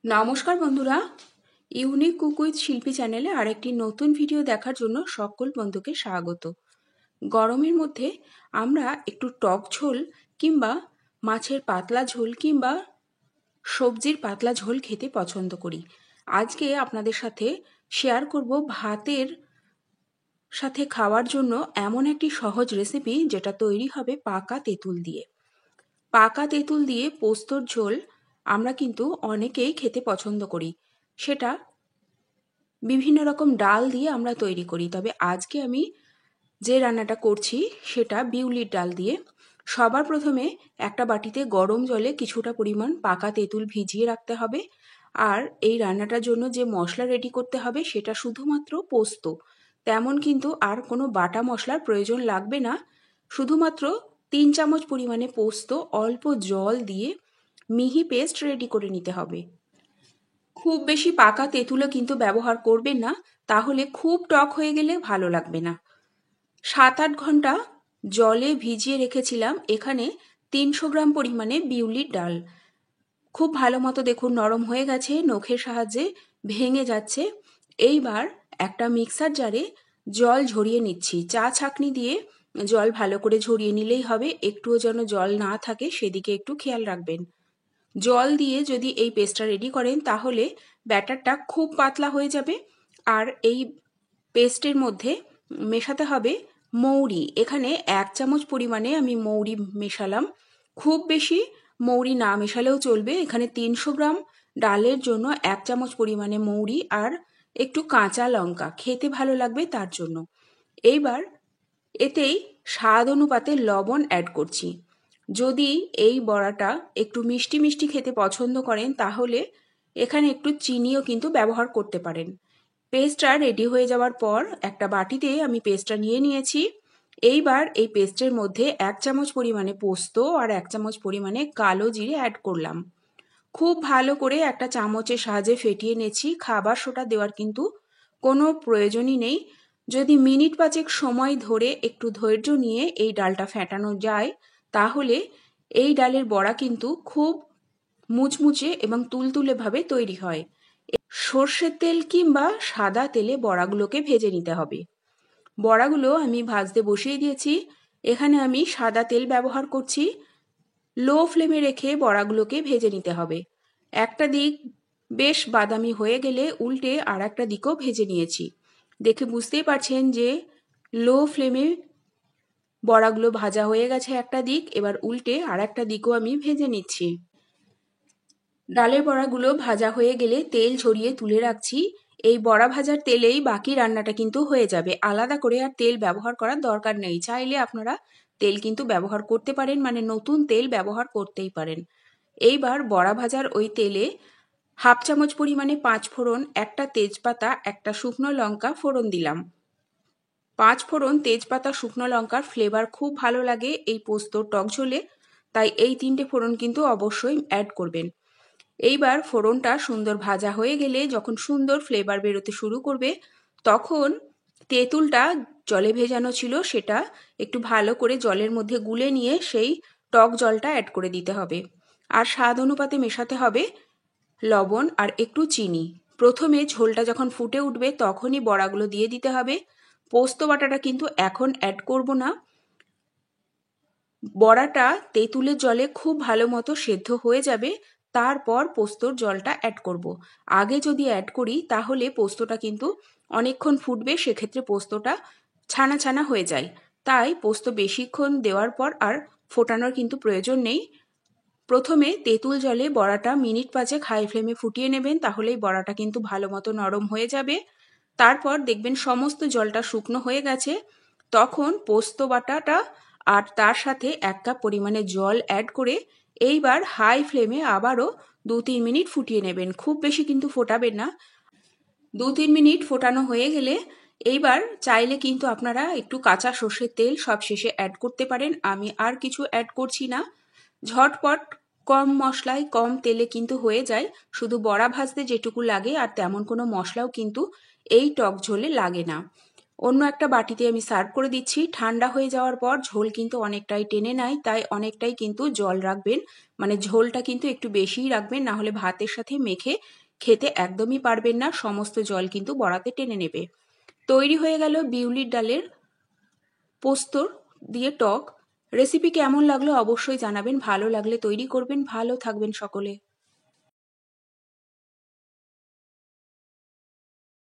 নমস্কার বন্ধুরা, unique cook with শিল্পী চ্যানেলে আরেকটি নতুন ভিডিও দেখার জন্য সকল বন্ধুকে স্বাগত। গরমের মধ্যে আমরা একটু টক ঝোল কিংবা মাছের পাতলা ঝোল কিংবা সবজির পাতলা ঝোল খেতে পছন্দ করি। আজকে আপনাদের সাথে শেয়ার করব ভাতের সাথে খাওয়ার জন্য এমন একটি সহজ রেসিপি যেটা তৈরি হবে পাকা তেঁতুল দিয়ে। পাকা তেঁতুল দিয়ে পোস্তর ঝোল আমরা কিন্তু অনেকেই খেতে পছন্দ করি। সেটা বিভিন্ন রকম ডাল দিয়ে আমরা তৈরি করি, তবে আজকে আমি যে রান্নাটা করছি সেটা বিউলির ডাল দিয়ে। সবার প্রথমে একটা বাটিতে গরম জলে কিছুটা পরিমাণ পাকা তেঁতুল ভিজিয়ে রাখতে হবে। আর এই রান্নাটার জন্য যে মশলা রেডি করতে হবে সেটা শুধুমাত্র পোস্ত, তেমন কিন্তু আর কোনো বাটা মশলার প্রয়োজন লাগবে না। শুধুমাত্র 3 চামচ পরিমাণে পোস্ত অল্প জল দিয়ে মিহি পেস্ট রেডি করে নিতে হবে। খুব বেশি পাকা তেঁতুলও কিন্তু ব্যবহার করবেন না, তাহলে খুব টক হয়ে গেলে ভালো লাগবে না। 7-8 ঘন্টা জলে ভিজিয়ে রেখেছিলাম এখানে 300 গ্রাম পরিমাণে বিউলির ডাল। খুব ভালো মতো দেখুন নরম হয়ে গেছে, নখের সাহায্যে ভেঙে যাচ্ছে। এইবার একটা মিক্সার জারে জল ঝরিয়ে নিচ্ছি। চা ছাঁকনি দিয়ে জল ভালো করে ঝরিয়ে নিলেই হবে, একটুও যেন জল না থাকে সেদিকে একটু খেয়াল রাখবেন। জল দিয়ে যদি এই পেস্টটা রেডি করেন তাহলে ব্যাটারটা খুব পাতলা হয়ে যাবে। আর এই পেস্টের মধ্যে মেশাতে হবে মৌরি। এখানে 1 চামচ পরিমাণে আমি মৌরি মেশালাম। খুব বেশি মৌরি না মেশালেও চলবে। এখানে 300 গ্রাম ডালের জন্য 1 চামচ পরিমাণে মৌরি আর একটু কাঁচা লঙ্কা, খেতে ভালো লাগবে তার জন্য। এইবার এতেই স্বাদ অনুপাতে লবণ অ্যাড করছি। যদি এই বড়াটা একটু মিষ্টি মিষ্টি খেতে পছন্দ করেন তাহলে এখানে একটু চিনিও কিন্তু ব্যবহার করতে পারেন। পেস্টটা রেডি হয়ে যাওয়ার পর একটা বাটিতে আমি পেস্টটা নিয়ে নিয়েছি। এইবার এই পেস্টের মধ্যে 1 চামচ পরিমাণে পোস্ত আর 1 চামচ পরিমাণে কালো জিরে অ্যাড করলাম। খুব ভালো করে একটা চামচের সাহায্যে ফেটিয়ে নিয়েছি। খাবার সোডা দেওয়ার কিন্তু কোনো প্রয়োজনই নেই। যদি মিনিট 5 সময় ধরে একটু ধৈর্য নিয়ে এই ডালটা ফেটানো যায় তাহলে এই ডালের বড়া কিন্তু খুব মুচমুচে এবং তুলতুলে ভাবে তৈরি হয়। সর্ষের তেল কিংবা সাদা তেলে বড়াগুলোকে ভেজে নিতে হবে। বড়াগুলো আমি ভাজতে বসিয়ে দিয়েছি। এখানে আমি সাদা তেল ব্যবহার করছি। লো ফ্লেমে রেখে বড়াগুলোকে ভেজে নিতে হবে। একটা দিক বেশ বাদামি হয়ে গেলে উল্টে আর একটা দিকও ভেজে নিয়েছি। দেখে বুঝতেই পারছেন যে লো ফ্লেমে বড়াগুলো ভাজা হয়ে গেছে একটা দিক। এবার উল্টে আর একটা দিকও আমি ভেজে নিচ্ছি। ডালের বড়াগুলো ভাজা হয়ে গেলে তেল ঝরিয়ে তুলে রাখছি। এই বড়া ভাজার তেলেই বাকি রান্নাটা কিন্তু হয়ে যাবে। আলাদা করে আর তেল ব্যবহার করার দরকার নেই। চাইলে আপনারা তেল কিন্তু ব্যবহার করতে পারেন, মানে নতুন তেল ব্যবহার করতেই পারেন। এইবার বড়া ভাজার ওই তেলে 1/2 চামচ পরিমাণে 5 ফোড়ন, একটা তেজপাতা, একটা শুকনো লঙ্কা ফোড়ন দিলাম। 5 ফোড়ন, তেজপাতা, শুকনো লঙ্কার ফ্লেভার খুব ভালো লাগে এই পোস্তর টক ঝোলে, তাই এই 3টে ফোড়ন কিন্তু অবশ্যই অ্যাড করবেন। এইবার ফোড়নটা সুন্দর ভাজা হয়ে গেলে যখন সুন্দর ফ্লেভার বেরোতে শুরু করবে তখন তেঁতুলটা জলে ভেজানো ছিল সেটা একটু ভালো করে জলের মধ্যে গুলে নিয়ে সেই টক জলটা অ্যাড করে দিতে হবে। আর স্বাদ অনুপাতে মেশাতে হবে লবণ আর একটু চিনি। প্রথমে ঝোলটা যখন ফুটে উঠবে তখনই বড়াগুলো দিয়ে দিতে হবে। পোস্ত বাটাটা কিন্তু এখন অ্যাড করব না। বড়াটা তেঁতুলের জলে খুব ভালো মতো সেদ্ধ হয়ে যাবে, তারপর পোস্তর জলটা অ্যাড করব। আগে যদি অ্যাড করি তাহলে পোস্তটা কিন্তু অনেকক্ষণ ফুটবে, সেক্ষেত্রে পোস্তটা ছানা ছানা হয়ে যায়। তাই পোস্ত বেশিক্ষণ দেওয়ার পর আর ফোটানোর কিন্তু প্রয়োজন নেই। প্রথমে তেঁতুল জলে বড়াটা মিনিট 5 হাই ফ্লেমে ফুটিয়ে নেবেন, তাহলেই বড়াটা কিন্তু ভালো মতো নরম হয়ে যাবে। তারপর দেখবেন সমস্ত জলটা শুকনো হয়ে গেছে, তখন পোস্ত বাটাটা আর তার সাথে 1 কাপ পরিমাণে জল অ্যাড করে এইবার হাই ফ্লেমে আবারও 2-3 মিনিট ফুটিয়ে নেবেন। খুব বেশি কিন্তু ফোটাবেন না। 2-3 মিনিট ফোটানো হয়ে গেলে এইবার চাইলে কিন্তু আপনারা একটু কাঁচা সর্ষের তেল সবশেষে অ্যাড করতে পারেন। আমি আর কিছু অ্যাড করছি না। ঝটপট কম মশলায় কম তেলে কিন্তু হয়ে যায়। শুধু বড়া ভাজতে যেটুকু লাগে আর তেমন কোনো মশলাও কিন্তু এই টক ঝোলে লাগে না। অন্য একটা বাটিতে আমি সার্ভ করে দিচ্ছি। ঠান্ডা হয়ে যাওয়ার পর ঝোল কিন্তু অনেকটাই টেনে নেয়, তাই অনেকটাই কিন্তু জল রাখবেন, মানে ঝোলটা কিন্তু একটু বেশিই রাখবেন, না হলে ভাতের সাথে মেখে খেতে একদমই পারবেন না, সমস্ত জল কিন্তু বড়াতে টেনে নেবে। তৈরি হয়ে গেল বিউলির ডালের পোস্তর দিয়ে টক। রেসিপি কেমন লাগলো অবশ্যই জানাবেন, ভালো লাগলে তৈরি করবেন। ভালো থাকবেন সকলে।